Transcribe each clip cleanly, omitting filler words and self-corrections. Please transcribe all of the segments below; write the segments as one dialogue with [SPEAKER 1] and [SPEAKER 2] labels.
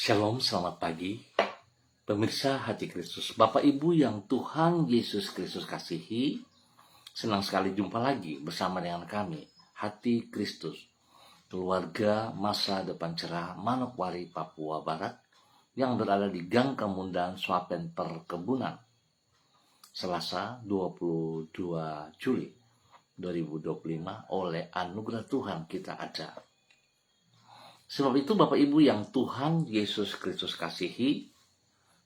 [SPEAKER 1] Shalom, selamat pagi. Pemirsa Hati Kristus, Bapak Ibu yang Tuhan Yesus Kristus kasihi, senang sekali jumpa lagi bersama dengan kami, Hati Kristus, keluarga masa depan cerah Manokwari, Papua Barat, yang berada di Gang Kemundan, Swapen Perkebunan. Selasa 22 Juli 2025, oleh anugerah Tuhan kita ada. Sebab itu Bapak Ibu yang Tuhan Yesus Kristus kasihi,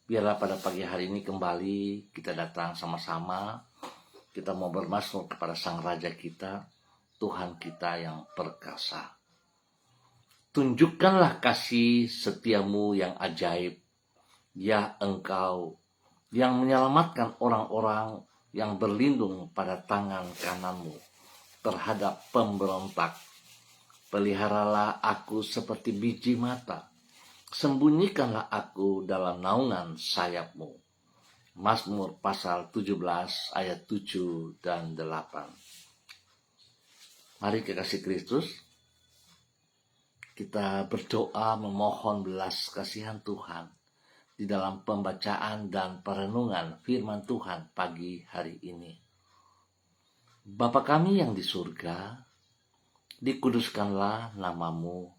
[SPEAKER 1] biarlah pada pagi hari ini kembali kita datang sama-sama. Kita mau bermasmur kepada Sang Raja kita, Tuhan kita yang perkasa. Tunjukkanlah kasih setiamu yang ajaib, ya Engkau yang menyelamatkan orang-orang yang berlindung pada tangan kananmu terhadap pemberontak. Peliharalah aku seperti biji mata, sembunyikanlah aku dalam naungan sayapmu. Mazmur pasal 17 ayat 7 dan 8. Mari kekasih Kristus, kita berdoa memohon belas kasihan Tuhan di dalam pembacaan dan perenungan firman Tuhan pagi hari ini. Bapa kami yang di surga, dikuduskanlah namamu,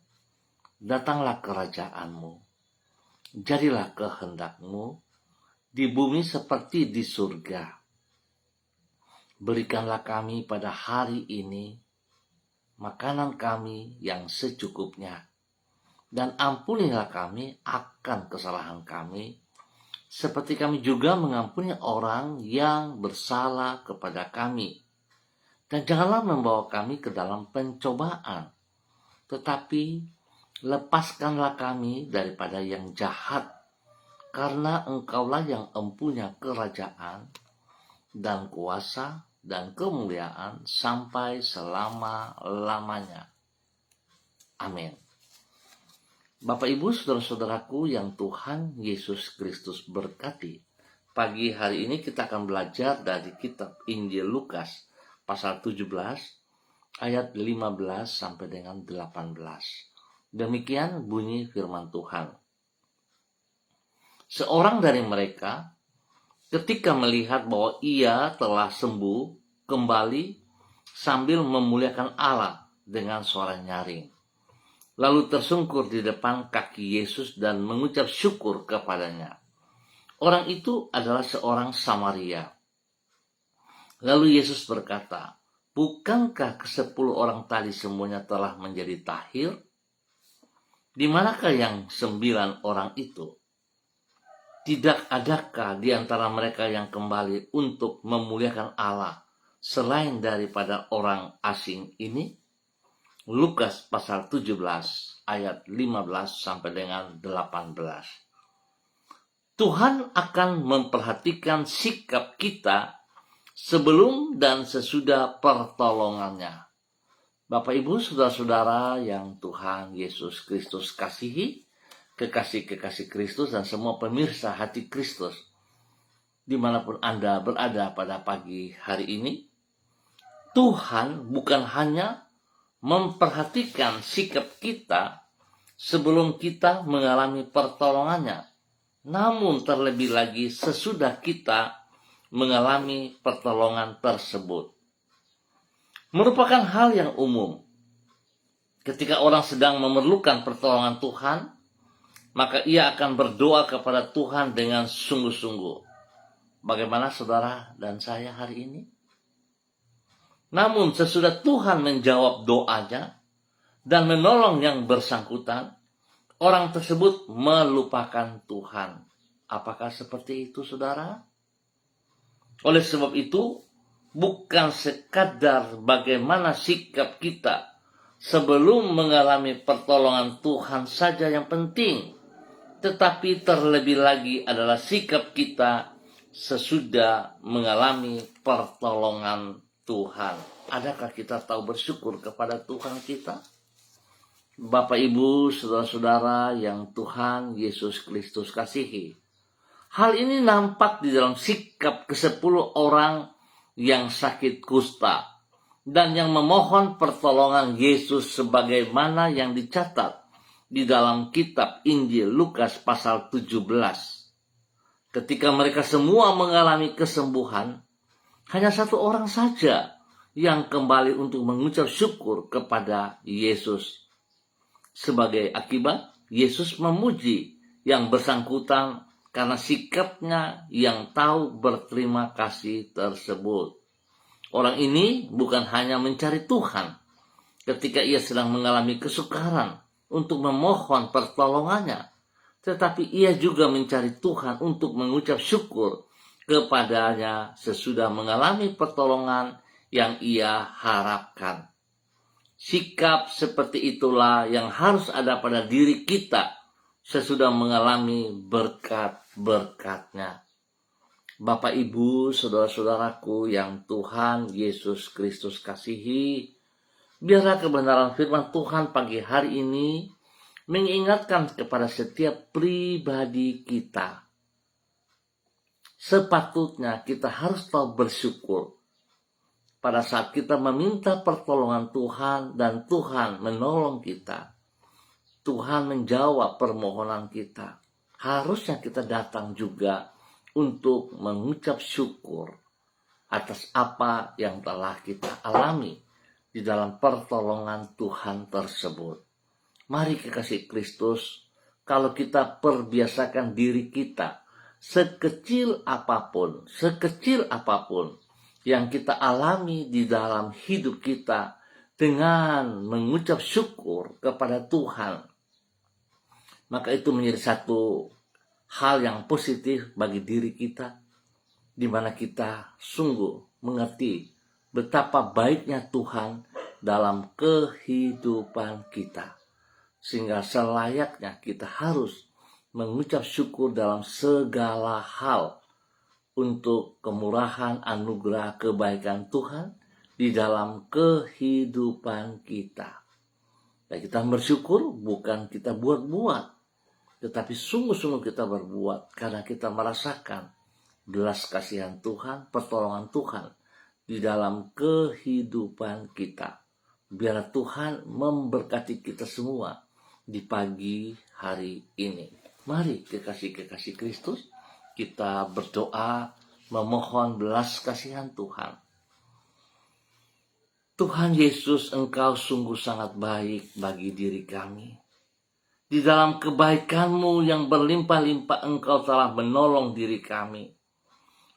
[SPEAKER 1] datanglah kerajaanmu, jadilah kehendakmu di bumi seperti di surga. Berikanlah kami pada hari ini makanan kami yang secukupnya, dan ampunilah kami akan kesalahan kami, seperti kami juga mengampuni orang yang bersalah kepada kami. Dan janganlah membawa kami ke dalam pencobaan, tetapi lepaskanlah kami daripada yang jahat, karena Engkaulah yang empunya kerajaan dan kuasa dan kemuliaan sampai selama-lamanya. Amin. Bapak Ibu, saudara-saudaraku yang Tuhan Yesus Kristus berkati, pagi hari ini kita akan belajar dari kitab Injil Lukas pasal 17 ayat 15 sampai dengan 18. Demikian bunyi firman Tuhan. Seorang dari mereka ketika melihat bahwa ia telah sembuh kembali sambil memuliakan Allah dengan suara nyaring. Lalu tersungkur di depan kaki Yesus dan mengucap syukur kepadanya. Orang itu adalah seorang Samaria. Lalu Yesus berkata, bukankah ke-10 orang tadi semuanya telah menjadi tahir? Di manakah yang 9 orang itu? Tidak adakah di antara mereka yang kembali untuk memuliakan Allah selain daripada orang asing ini? Lukas pasal 17 ayat 15 sampai dengan 18. Tuhan akan memperhatikan sikap kita sebelum dan sesudah pertolongannya. Bapak Ibu, saudara-saudara yang Tuhan Yesus Kristus kasihi, kekasih-kekasih Kristus dan semua pemirsa Hati Kristus, dimanapun Anda berada pada pagi hari ini, Tuhan bukan hanya memperhatikan sikap kita sebelum kita mengalami pertolongannya, namun terlebih lagi sesudah kita mengalami pertolongan tersebut. Merupakan hal yang umum. Ketika orang sedang memerlukan pertolongan Tuhan, maka ia akan berdoa kepada Tuhan dengan sungguh-sungguh. Bagaimana saudara dan saya hari ini? Namun sesudah Tuhan menjawab doanya dan menolong yang bersangkutan, orang tersebut melupakan Tuhan. Apakah seperti itu saudara? Oleh sebab itu, bukan sekadar bagaimana sikap kita sebelum mengalami pertolongan Tuhan saja yang penting, tetapi terlebih lagi adalah sikap kita sesudah mengalami pertolongan Tuhan. Adakah kita tahu bersyukur kepada Tuhan kita? Bapak Ibu, saudara-saudara yang Tuhan Yesus Kristus kasihi, hal ini nampak di dalam sikap ke-10 orang yang sakit kusta dan yang memohon pertolongan Yesus sebagaimana yang dicatat di dalam kitab Injil Lukas pasal 17. Ketika mereka semua mengalami kesembuhan, hanya satu orang saja yang kembali untuk mengucap syukur kepada Yesus. Sebagai akibat, Yesus memuji yang bersangkutan karena sikapnya yang tahu berterima kasih tersebut. Orang ini bukan hanya mencari Tuhan ketika ia sedang mengalami kesukaran untuk memohon pertolongannya, tetapi ia juga mencari Tuhan untuk mengucap syukur kepadanya sesudah mengalami pertolongan yang ia harapkan. Sikap seperti itulah yang harus ada pada diri kita sesudah mengalami berkat-berkatnya. Bapak, Ibu, saudara-saudaraku yang Tuhan Yesus Kristus kasihi, biarlah kebenaran firman Tuhan pagi hari ini mengingatkan kepada setiap pribadi kita. Sepatutnya kita harus tahu bersyukur pada saat kita meminta pertolongan Tuhan dan Tuhan menolong kita. Tuhan menjawab permohonan kita. Harusnya kita datang juga untuk mengucap syukur atas apa yang telah kita alami di dalam pertolongan Tuhan tersebut. Mari kekasih Kristus, kalau kita perbiasakan diri kita sekecil apapun yang kita alami di dalam hidup kita dengan mengucap syukur kepada Tuhan, maka itu menjadi satu hal yang positif bagi diri kita, di mana kita sungguh mengerti betapa baiknya Tuhan dalam kehidupan kita. Sehingga selayaknya kita harus mengucap syukur dalam segala hal untuk kemurahan, anugerah, kebaikan Tuhan di dalam kehidupan kita. Dan kita bersyukur bukan kita buat-buat, tetapi sungguh-sungguh kita berbuat karena kita merasakan belas kasihan Tuhan, pertolongan Tuhan di dalam kehidupan kita. Biar Tuhan memberkati kita semua di pagi hari ini. Mari kekasih-kekasih Kristus, kita berdoa memohon belas kasihan Tuhan. Tuhan Yesus, Engkau sungguh sangat baik bagi diri kami. Di dalam kebaikan-Mu yang berlimpah-limpah Engkau telah menolong diri kami,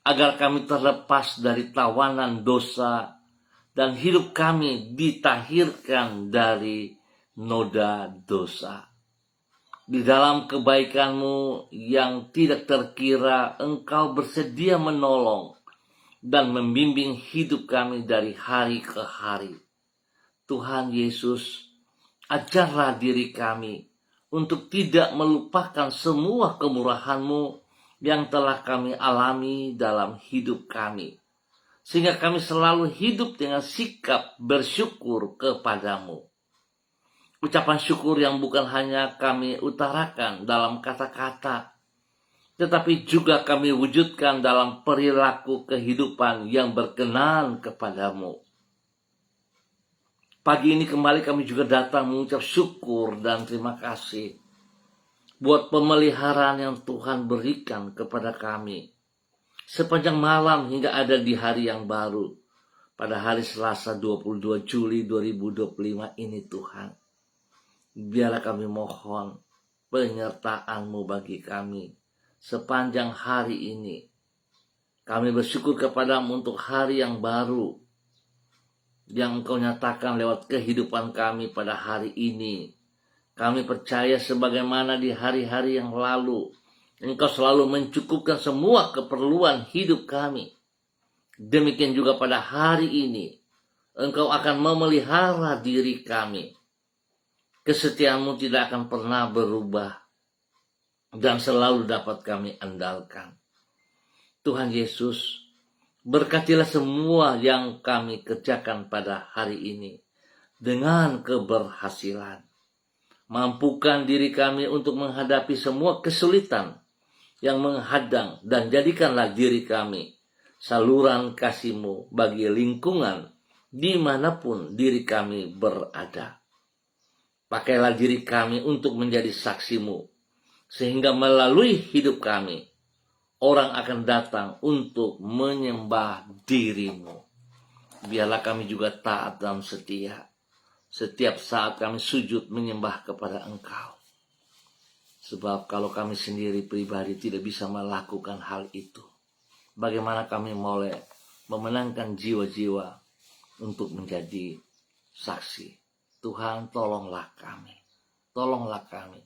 [SPEAKER 1] agar kami terlepas dari tawanan dosa dan hidup kami ditahirkan dari noda dosa. Di dalam kebaikan-Mu yang tidak terkira, Engkau bersedia menolong dan membimbing hidup kami dari hari ke hari. Tuhan Yesus, ajarlah diri kami untuk tidak melupakan semua kemurahan-Mu yang telah kami alami dalam hidup kami, sehingga kami selalu hidup dengan sikap bersyukur kepadamu. Ucapan syukur yang bukan hanya kami utarakan dalam kata-kata, tetapi juga kami wujudkan dalam perilaku kehidupan yang berkenan kepadamu. Pagi ini kembali kami juga datang mengucap syukur dan terima kasih buat pemeliharaan yang Tuhan berikan kepada kami sepanjang malam hingga ada di hari yang baru, pada hari Selasa 22 Juli 2025 ini Tuhan. Biarlah kami mohon penyertaan-Mu bagi kami sepanjang hari ini. Kami bersyukur kepadamu untuk hari yang baru yang Engkau nyatakan lewat kehidupan kami pada hari ini. Kami percaya sebagaimana di hari-hari yang lalu, Engkau selalu mencukupkan semua keperluan hidup kami. Demikian juga pada hari ini, Engkau akan memelihara diri kami. Kesetiaan-Mu tidak akan pernah berubah dan selalu dapat kami andalkan. Tuhan Yesus, berkatilah semua yang kami kerjakan pada hari ini dengan keberhasilan. Mampukan diri kami untuk menghadapi semua kesulitan yang menghadang dan jadikanlah diri kami saluran kasih-Mu bagi lingkungan dimanapun diri kami berada. Pakailah diri kami untuk menjadi saksi-Mu, sehingga melalui hidup kami, orang akan datang untuk menyembah diri-Mu. Biarlah kami juga taat dan setia. Setiap saat kami sujud menyembah kepada Engkau. Sebab kalau kami sendiri pribadi tidak bisa melakukan hal itu, bagaimana kami boleh memenangkan jiwa-jiwa untuk menjadi saksi? Tuhan, tolonglah kami. Tolonglah kami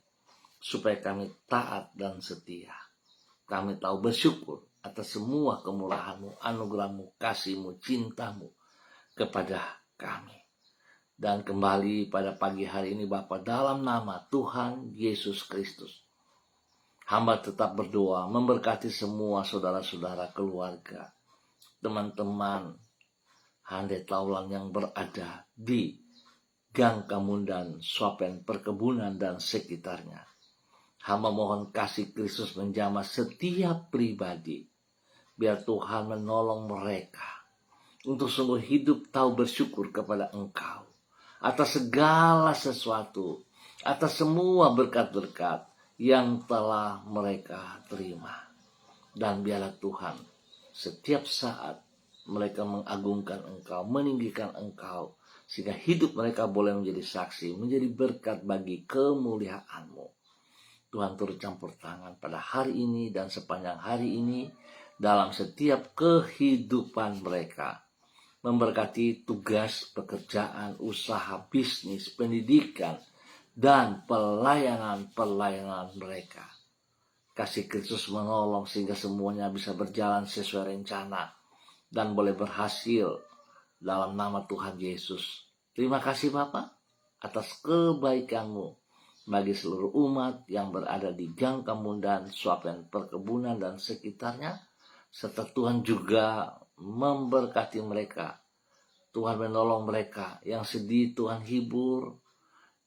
[SPEAKER 1] supaya kami taat dan setia. Kami tahu bersyukur atas semua kemurahan-Mu, anugerah-Mu, kasih-Mu, cinta-Mu kepada kami. Dan kembali pada pagi hari ini Bapa, dalam nama Tuhan Yesus Kristus, hamba tetap berdoa memberkati semua saudara-saudara, keluarga, teman-teman handai taulan yang berada di Gang Kamundan, Swapen, perkebunan dan sekitarnya. Hamba mohon kasih Kristus menjamah setiap pribadi. Biar Tuhan menolong mereka untuk sungguh hidup tahu bersyukur kepada Engkau atas segala sesuatu, atas semua berkat-berkat yang telah mereka terima. Dan biarlah Tuhan setiap saat mereka mengagungkan Engkau, meninggikan Engkau, sehingga hidup mereka boleh menjadi saksi, menjadi berkat bagi kemuliaan-Mu. Tuhan turut campur tangan pada hari ini dan sepanjang hari ini dalam setiap kehidupan mereka. Memberkati tugas, pekerjaan, usaha, bisnis, pendidikan, dan pelayanan-pelayanan mereka. Kasih Kristus menolong sehingga semuanya bisa berjalan sesuai rencana dan boleh berhasil dalam nama Tuhan Yesus. Terima kasih Bapa atas kebaikan-Mu bagi seluruh umat yang berada di Gang Kamundan, Swapen, perkebunan dan sekitarnya, serta Tuhan juga memberkati mereka. Tuhan menolong mereka, yang sedih Tuhan hibur,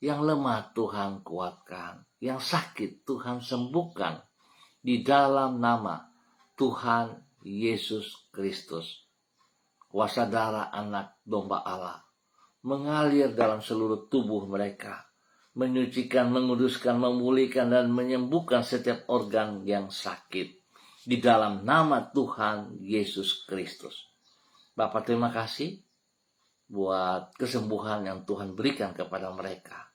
[SPEAKER 1] yang lemah Tuhan kuatkan, yang sakit Tuhan sembuhkan di dalam nama Tuhan Yesus Kristus. Kuasa darah anak domba Allah mengalir dalam seluruh tubuh mereka, menyucikan, menguduskan, memulihkan, dan menyembuhkan setiap organ yang sakit di dalam nama Tuhan Yesus Kristus. Bapak, terima kasih buat kesembuhan yang Tuhan berikan kepada mereka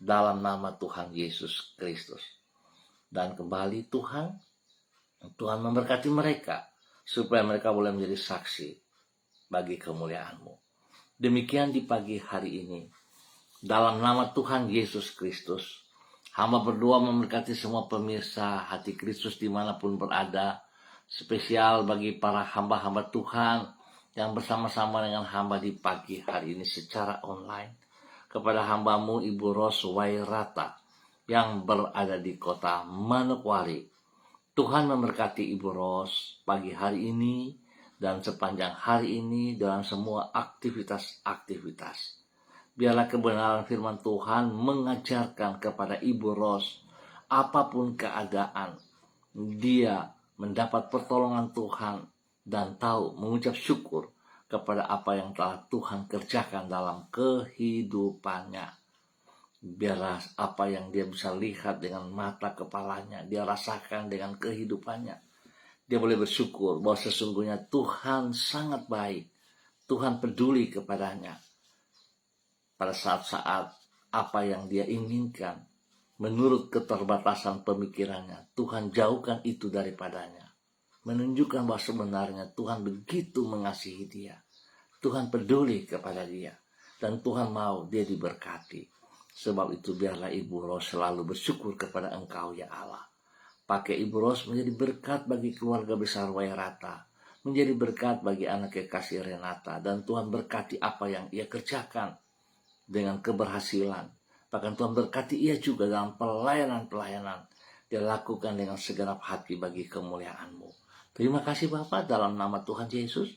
[SPEAKER 1] dalam nama Tuhan Yesus Kristus. Dan kembali Tuhan memberkati mereka supaya mereka boleh menjadi saksi bagi kemuliaan-Mu. Demikian di pagi hari ini, dalam nama Tuhan Yesus Kristus, hamba berdoa memberkati semua pemirsa Hati Kristus dimanapun berada, spesial bagi para hamba-hamba Tuhan yang bersama-sama dengan hamba di pagi hari ini secara online. Kepada hamba-Mu Ibu Ros Wairata yang berada di kota Manokwari, Tuhan memberkati Ibu Ros pagi hari ini dan sepanjang hari ini dalam semua aktivitas-aktivitas. Biarlah kebenaran firman Tuhan mengajarkan kepada Ibu Ros, apapun keadaan, dia mendapat pertolongan Tuhan dan tahu mengucap syukur kepada apa yang telah Tuhan kerjakan dalam kehidupannya. Biarlah apa yang dia bisa lihat dengan mata kepalanya, dia rasakan dengan kehidupannya. Dia boleh bersyukur bahwa sesungguhnya Tuhan sangat baik. Tuhan peduli kepadanya. Pada saat-saat apa yang dia inginkan, menurut keterbatasan pemikirannya, Tuhan jauhkan itu daripadanya. Menunjukkan bahwa sebenarnya Tuhan begitu mengasihi dia. Tuhan peduli kepada dia. Dan Tuhan mau dia diberkati. Sebab itu biarlah Ibu Ros selalu bersyukur kepada Engkau ya Allah. Pakai Ibu Ros menjadi berkat bagi keluarga besar Wairata. Menjadi berkat bagi anak kekasih Renata. Dan Tuhan berkati apa yang ia kerjakan dengan keberhasilan. Bahkan Tuhan berkati ia juga dalam pelayanan-pelayanan. Dia lakukan dengan segenap hati bagi kemuliaan-Mu. Terima kasih Bapak dalam nama Tuhan Yesus.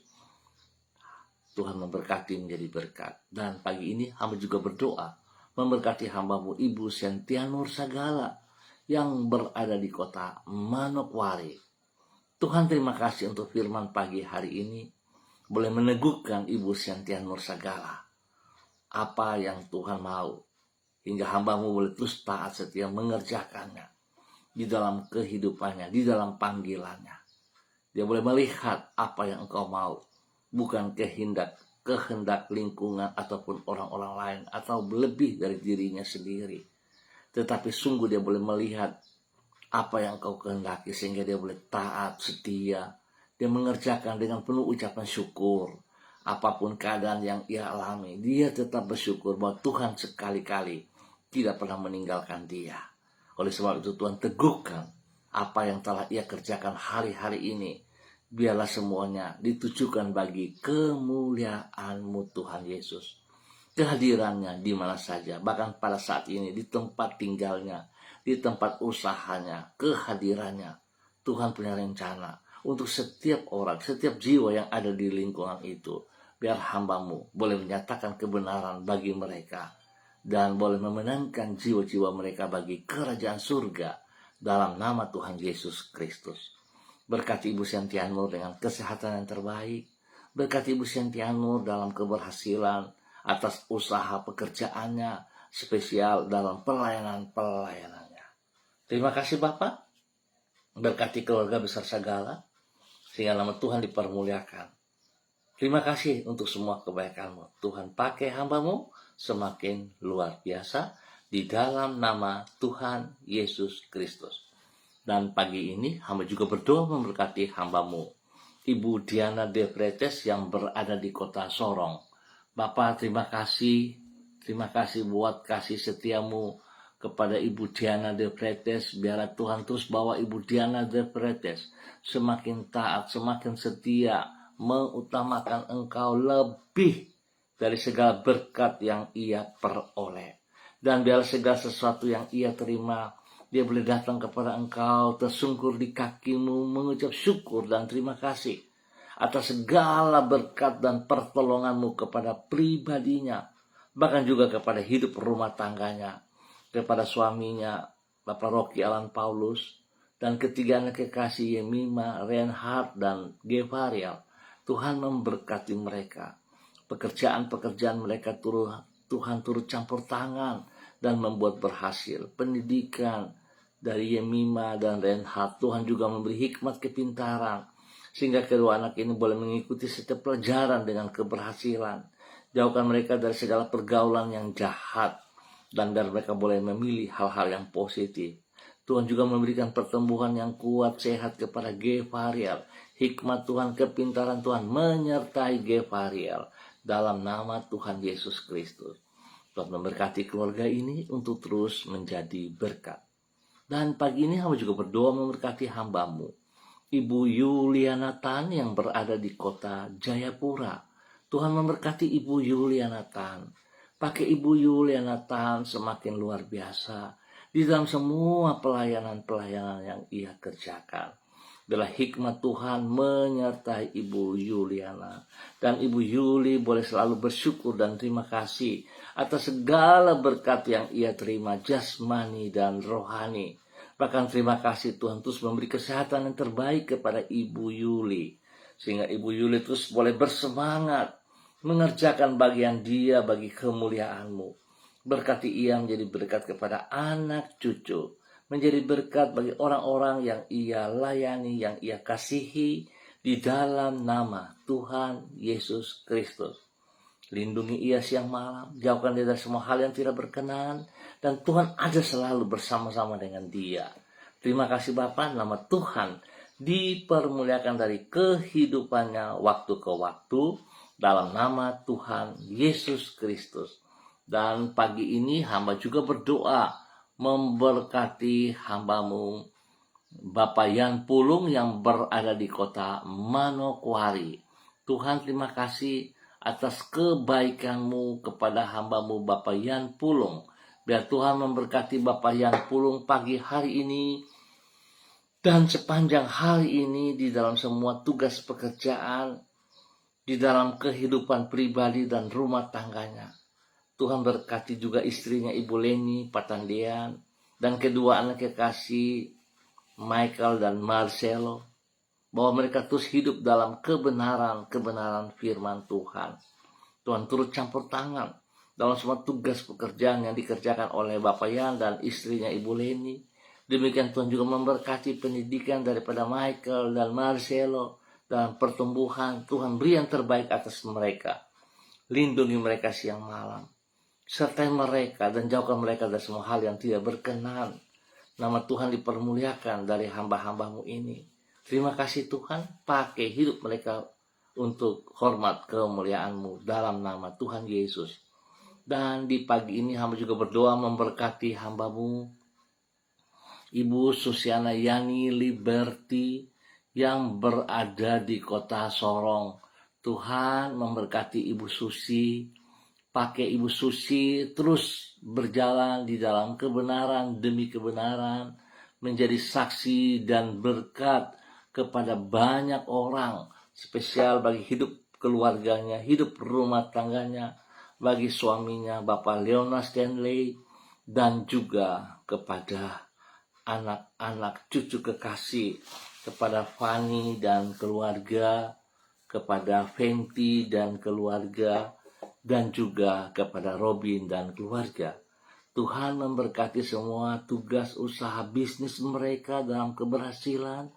[SPEAKER 1] Tuhan memberkati menjadi berkat. Dan pagi ini hamba juga berdoa memberkati hamba-Mu Ibu Sentianur Sagala yang berada di kota Manokwari. Tuhan terima kasih untuk firman pagi hari ini. Boleh meneguhkan Ibu Sentianur Sagala. Apa yang Tuhan mau hingga hamba-Mu boleh terus taat setia mengerjakannya di dalam kehidupannya, di dalam panggilannya. Dia boleh melihat apa yang Engkau mau, bukan kehendak lingkungan ataupun orang-orang lain atau lebih dari dirinya sendiri. Tetapi sungguh dia boleh melihat apa yang Engkau kehendaki sehingga dia boleh taat, setia. Dia mengerjakan dengan penuh ucapan syukur. Apapun keadaan yang ia alami, dia tetap bersyukur bahwa Tuhan sekali-kali tidak pernah meninggalkan dia. Oleh sebab itu Tuhan teguhkan apa yang telah ia kerjakan hari-hari ini. Biarlah semuanya ditujukan bagi kemuliaan-Mu Tuhan Yesus. Kehadirannya di mana saja, bahkan pada saat ini di tempat tinggalnya, di tempat usahanya, kehadirannya. Tuhan punya rencana untuk setiap orang, setiap jiwa yang ada di lingkungan itu. Biar hamba-Mu boleh menyatakan kebenaran bagi mereka dan boleh memenangkan jiwa-jiwa mereka bagi kerajaan surga dalam nama Tuhan Yesus Kristus. Berkati Ibu Cynthia Nur dengan kesehatan yang terbaik. Berkati Ibu Cynthia Nur dalam keberhasilan atas usaha pekerjaannya, spesial dalam pelayanannya. Terima kasih Bapak. Berkati keluarga besar segala, sehingga nama Tuhan dipermuliakan. Terima kasih untuk semua kebaikan-Mu. Tuhan pakai hamba-Mu semakin luar biasa di dalam nama Tuhan Yesus Kristus. Dan pagi ini hamba juga berdoa memberkati hamba-Mu, Ibu Diana De Pretes yang berada di kota Sorong. Bapak terima kasih buat kasih setiamu kepada Ibu Diana De Pretes. Biarlah Tuhan terus bawa Ibu Diana De Pretes semakin taat, semakin setia, mengutamakan Engkau lebih dari segala berkat yang ia peroleh. Dan biar segala sesuatu yang ia terima, dia boleh datang kepada Engkau, tersungkur di kaki-Mu, mengucap syukur dan terima kasih atas segala berkat dan pertolongan-Mu kepada pribadinya, bahkan juga kepada hidup rumah tangganya, kepada suaminya, Bapak Rocky Alan Paulus, dan ketiga anak kekasih Yemima, Reinhard, dan Gevariel. Tuhan memberkati mereka. Pekerjaan-pekerjaan mereka Tuhan turut campur tangan dan membuat berhasil. Pendidikan dari Yemima dan Reinhard, Tuhan juga memberi hikmat kepintaran, sehingga kedua anak ini boleh mengikuti setiap pelajaran dengan keberhasilan. Jauhkan mereka dari segala pergaulan yang jahat, dan biar mereka boleh memilih hal-hal yang positif. Tuhan juga memberikan pertumbuhan yang kuat, sehat kepada Gevariel. Hikmat Tuhan, kepintaran Tuhan menyertai Gevariel dalam nama Tuhan Yesus Kristus. Tuhan memberkati keluarga ini untuk terus menjadi berkat. Dan pagi ini hamba juga berdoa memberkati hamba-Mu, Ibu Yuliana Tan yang berada di kota Jayapura. Tuhan memberkati Ibu Yuliana Tan. Pakai Ibu Yuliana Tan semakin luar biasa di dalam semua pelayanan-pelayanan yang ia kerjakan. Bila hikmat Tuhan menyertai Ibu Yuliana. Dan Ibu Yuli boleh selalu bersyukur dan terima kasih atas segala berkat yang ia terima, jasmani dan rohani. Bahkan terima kasih Tuhan terus memberi kesehatan yang terbaik kepada Ibu Yuli, sehingga Ibu Yuli terus boleh bersemangat mengerjakan bagian dia bagi kemuliaan-Mu. Berkati ia menjadi berkat kepada anak cucu, menjadi berkat bagi orang-orang yang ia layani, yang ia kasihi di dalam nama Tuhan Yesus Kristus. Lindungi ia siang malam, jauhkan dia dari semua hal yang tidak berkenan, dan Tuhan ada selalu bersama-sama dengan dia. Terima kasih Bapa, nama Tuhan dipermuliakan dari kehidupannya waktu ke waktu dalam nama Tuhan Yesus Kristus. Dan pagi ini hamba juga berdoa memberkati hamba-Mu Bapak Yan Pulung yang berada di kota Manokwari. Tuhan terima kasih atas kebaikan-Mu kepada hamba-Mu Bapak Yan Pulung. Biar Tuhan memberkati Bapak Yan Pulung pagi hari ini dan sepanjang hari ini di dalam semua tugas pekerjaan, di dalam kehidupan pribadi dan rumah tangganya. Tuhan berkati juga istrinya Ibu Leni Patandian dan kedua anak kekasih Michael dan Marcelo, bahwa mereka terus hidup dalam kebenaran firman Tuhan. Tuhan turut campur tangan dalam semua tugas pekerjaan yang dikerjakan oleh Bapak Yan dan istrinya Ibu Leni. Demikian Tuhan juga memberkati pendidikan daripada Michael dan Marcelo dan pertumbuhan. Tuhan beri yang terbaik atas mereka. Lindungi mereka siang malam. Sertai mereka dan jauhkan mereka dari semua hal yang tidak berkenan. Nama Tuhan dipermuliakan dari hamba-hambamu ini. Terima kasih Tuhan, pakai hidup mereka untuk hormat kemuliaan-Mu dalam nama Tuhan Yesus. Dan di pagi ini hamba juga berdoa memberkati hamba-Mu Ibu Susiana Yani Liberty yang berada di kota Sorong. Tuhan memberkati Ibu Susi, pakai Ibu Susi terus berjalan di dalam kebenaran demi kebenaran, menjadi saksi dan berkat kepada banyak orang, spesial bagi hidup keluarganya, hidup rumah tangganya, bagi suaminya Bapak Leona Stanley, dan juga kepada anak-anak cucu kekasih, kepada Fanny dan keluarga, kepada Fenty dan keluarga, dan juga kepada Robin dan keluarga. Tuhan memberkati semua tugas usaha bisnis mereka dalam keberhasilan,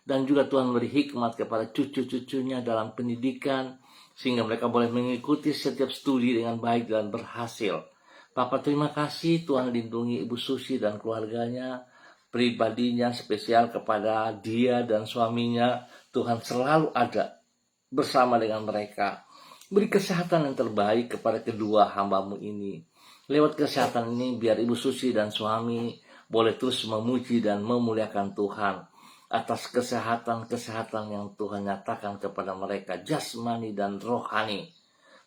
[SPEAKER 1] dan juga Tuhan beri hikmat kepada cucu-cucunya dalam pendidikan, sehingga mereka boleh mengikuti setiap studi dengan baik dan berhasil. Papa terima kasih, Tuhan lindungi Ibu Susi dan keluarganya, pribadinya spesial kepada dia dan suaminya. Tuhan selalu ada bersama dengan mereka. Beri kesehatan yang terbaik kepada kedua hamba-Mu ini. Lewat kesehatan ini biar Ibu Susi dan suami boleh terus memuji dan memuliakan Tuhan atas kesehatan-kesehatan yang Tuhan nyatakan kepada mereka, jasmani dan rohani.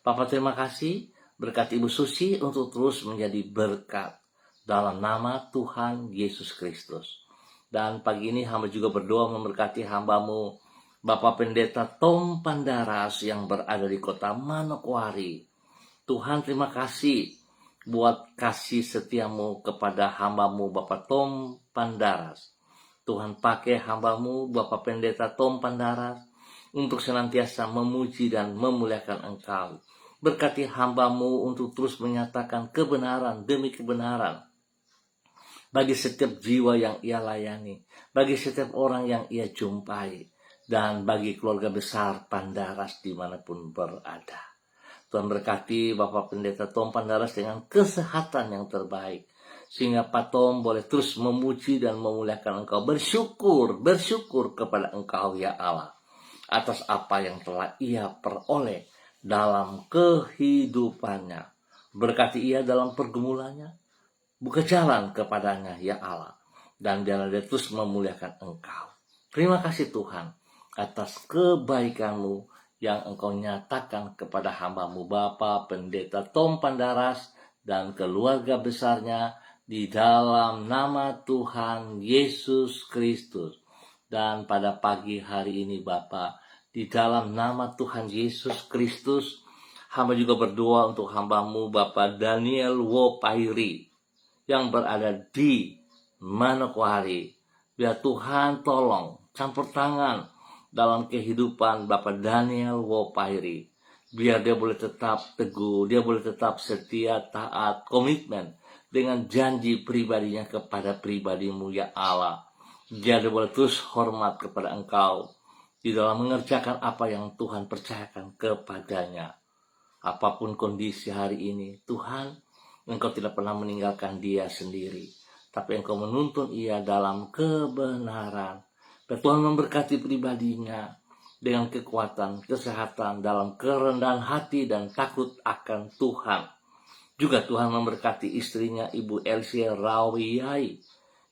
[SPEAKER 1] Papa terima kasih, berkati Ibu Susi untuk terus menjadi berkat dalam nama Tuhan Yesus Kristus. Dan pagi ini hamba juga berdoa memberkati hamba-Mu Bapak Pendeta Tom Pandaras yang berada di kota Manokwari. Tuhan terima kasih buat kasih setiamu kepada hamba-Mu Bapak Tom Pandaras. Tuhan pakai hamba-Mu Bapak Pendeta Tom Pandaras untuk senantiasa memuji dan memuliakan Engkau. Berkati hamba-Mu untuk terus menyatakan kebenaran demi kebenaran bagi setiap jiwa yang ia layani, bagi setiap orang yang ia jumpai, dan bagi keluarga besar Pandaras dimanapun berada. Tuhan berkati Bapak Pendeta Tom Pandaras dengan kesehatan yang terbaik, sehingga Pak Tom boleh terus memuji dan memuliakan Engkau, bersyukur kepada Engkau ya Allah, atas apa yang telah ia peroleh dalam kehidupannya. Berkati ia dalam pergumulannya, buka jalan kepadanya ya Allah, dan biarlah dia terus memuliakan Engkau. Terima kasih Tuhan atas kebaikan-Mu yang Engkau nyatakan kepada hamba-Mu Bapak Pendeta Tom Pandaras dan keluarga besarnya di dalam nama Tuhan Yesus Kristus. Dan pada pagi hari ini Bapak, di dalam nama Tuhan Yesus Kristus, hamba juga berdoa untuk hamba-Mu Bapak Daniel Wopairi yang berada di Manokwari. Biar Tuhan tolong campur tangan dalam kehidupan Bapak Daniel Wopairi. Biar dia boleh tetap teguh, dia boleh tetap setia, taat, komitmen dengan janji pribadinya kepada pribadi-Mu ya Allah. Biar dia boleh terus hormat kepada Engkau di dalam mengerjakan apa yang Tuhan percayakan kepadanya. Apapun kondisi hari ini, Tuhan, Engkau tidak pernah meninggalkan dia sendiri, tapi Engkau menuntun ia dalam kebenaran. Dan Tuhan memberkati pribadinya dengan kekuatan, kesehatan, dalam kerendahan hati dan takut akan Tuhan. Juga Tuhan memberkati istrinya Ibu Elsie Rawiyai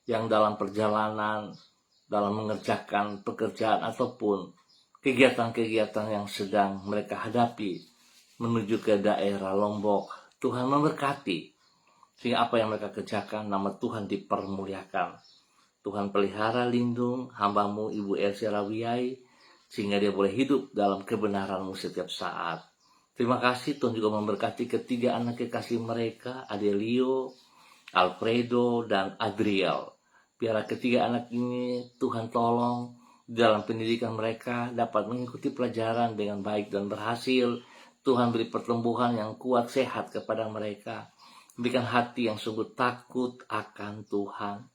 [SPEAKER 1] yang dalam perjalanan, dalam mengerjakan pekerjaan ataupun kegiatan-kegiatan yang sedang mereka hadapi menuju ke daerah Lombok. Tuhan memberkati, sehingga apa yang mereka kerjakan, nama Tuhan dipermuliakan. Tuhan pelihara lindung hamba-Mu Ibu Elsie Rawiyai, sehingga dia boleh hidup dalam kebenaran-Mu setiap saat. Terima kasih Tuhan juga memberkati ketiga anak kekasih mereka, Adelio, Alfredo, dan Adriel. Biarlah ketiga anak ini Tuhan tolong dalam pendidikan mereka dapat mengikuti pelajaran dengan baik dan berhasil, Tuhan beri pertumbuhan yang kuat, sehat kepada mereka. Berikan hati yang sungguh takut akan Tuhan.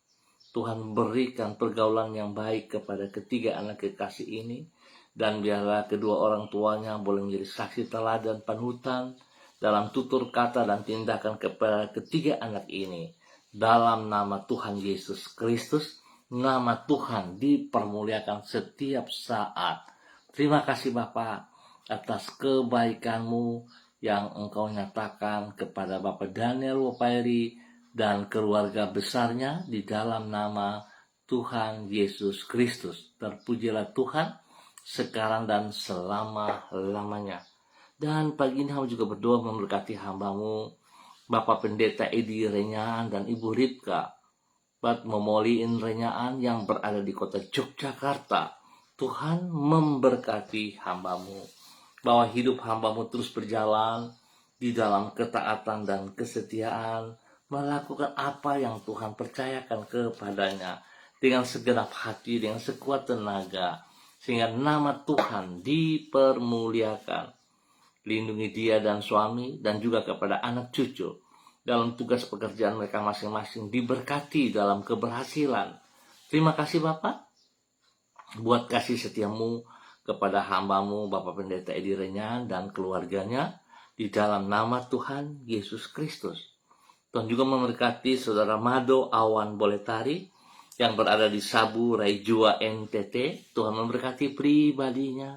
[SPEAKER 1] Tuhan berikan pergaulan yang baik kepada ketiga anak kekasih ini. Dan biarlah kedua orang tuanya boleh menjadi saksi teladan panutan dalam tutur kata dan tindakan kepada ketiga anak ini. Dalam nama Tuhan Yesus Kristus, nama Tuhan dipermuliakan setiap saat. Terima kasih Bapak atas kebaikan-Mu yang Engkau nyatakan kepada Bapak Daniel Wopairi dan keluarga besarnya di dalam nama Tuhan Yesus Kristus. Terpujilah Tuhan sekarang dan selama-lamanya. Dan pagi ini hamba juga berdoa memberkati hamba-Mu Bapak Pendeta Edi Renyaan dan Ibu Ripka Bat Momoliin Renyaan yang berada di kota Yogyakarta. Tuhan memberkati hamba-Mu, bahwa hidup hamba-Mu terus berjalan di dalam ketaatan dan kesetiaan, melakukan apa yang Tuhan percayakan kepadanya dengan segenap hati, dengan sekuat tenaga, sehingga nama Tuhan dipermuliakan. Lindungi dia dan suami dan juga kepada anak cucu dalam tugas pekerjaan mereka masing-masing, diberkati dalam keberhasilan. Terima kasih Bapak buat kasih setiamu kepada hamba-Mu Bapak Pendeta Edi Renyaan dan keluarganya di dalam nama Tuhan Yesus Kristus. Tuhan juga memberkati Saudara Mado Awan Boletari yang berada di Sabu, Raijua, NTT. Tuhan memberkati pribadinya,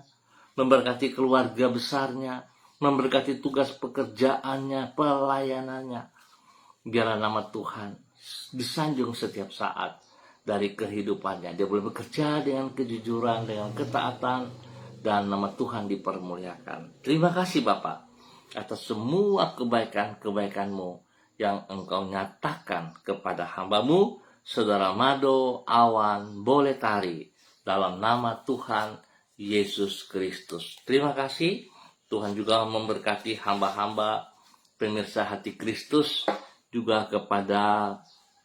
[SPEAKER 1] memberkati keluarga besarnya, memberkati tugas pekerjaannya, pelayanannya. Biarlah nama Tuhan disanjung setiap saat dari kehidupannya. Dia boleh bekerja dengan kejujuran, dengan ketaatan, dan nama Tuhan dipermuliakan. Terima kasih Bapak atas semua kebaikan-kebaikan-Mu yang Engkau nyatakan kepada hamba-Mu, Saudara Mado Awan Boletari, dalam nama Tuhan Yesus Kristus. Terima kasih. Tuhan juga memberkati hamba-hamba pemirsa Hati Kristus, juga kepada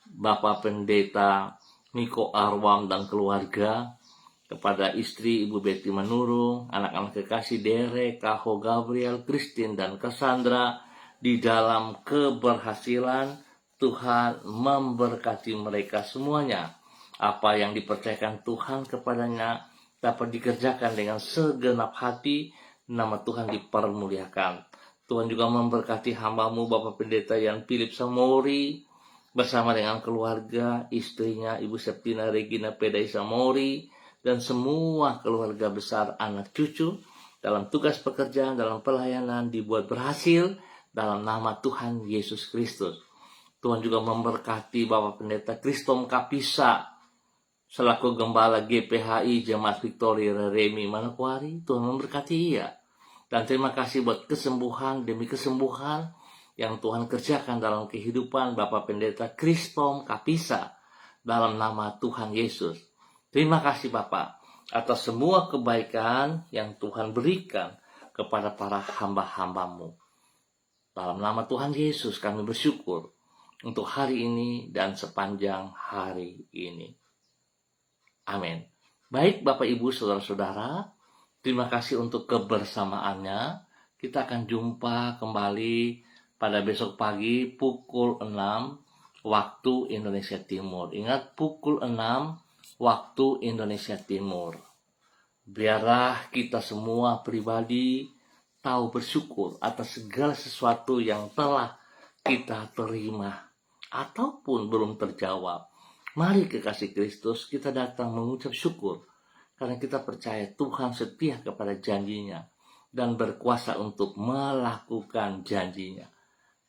[SPEAKER 1] Bapak Pendeta Miko Arwam dan keluarga, kepada istri Ibu Betty Manurung, anak-anak kekasih Derek, Kaho Gabriel, Christine, dan Cassandra, di dalam keberhasilan. Tuhan memberkati mereka semuanya. Apa yang dipercayakan Tuhan kepadanya dapat dikerjakan dengan segenap hati. Nama Tuhan dipermuliakan. Tuhan juga memberkati hamba-Mu Bapak Pendeta Yan Philip Samori bersama dengan keluarga, istrinya Ibu Septina Regina Pedai Samori, dan semua keluarga besar anak cucu dalam tugas pekerjaan, dalam pelayanan dibuat berhasil dalam nama Tuhan Yesus Kristus. Tuhan juga memberkati Bapak Pendeta Kristom Kapisa selaku Gembala GPHI Jemaat Victoria Remi Manokwari. Tuhan memberkati ia. Dan terima kasih buat kesembuhan demi kesembuhan yang Tuhan kerjakan dalam kehidupan Bapak Pendeta Kristom Kapisa dalam nama Tuhan Yesus. Terima kasih Bapak atas semua kebaikan yang Tuhan berikan kepada para hamba-hamba-Mu. Dalam nama Tuhan Yesus kami bersyukur untuk hari ini dan sepanjang hari ini. Amin. Baik Bapak Ibu Saudara-saudara, terima kasih untuk kebersamaannya. Kita akan jumpa kembali pada besok pagi pukul 6 waktu Indonesia Timur. Ingat, pukul 6 waktu Indonesia Timur. Biarlah kita semua pribadi tahu bersyukur atas segala sesuatu yang telah kita terima ataupun belum terjawab. Mari kekasih Kristus, kita datang mengucap syukur karena kita percaya Tuhan setia kepada janjinya dan berkuasa untuk melakukan janjinya.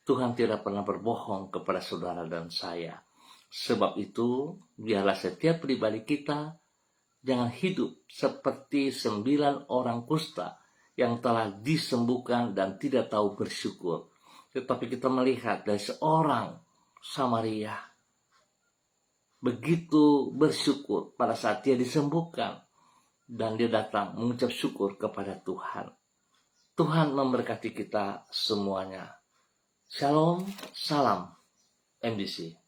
[SPEAKER 1] Tuhan tidak pernah berbohong kepada saudara dan saya. Sebab itu, biarlah setiap pribadi kita jangan hidup seperti 9 orang kusta yang telah disembuhkan dan tidak tahu bersyukur. Tetapi kita melihat dari seorang Samaria begitu bersyukur pada saat dia disembuhkan dan dia datang mengucap syukur kepada Tuhan. Tuhan memberkati kita semuanya. Shalom, salam MDC.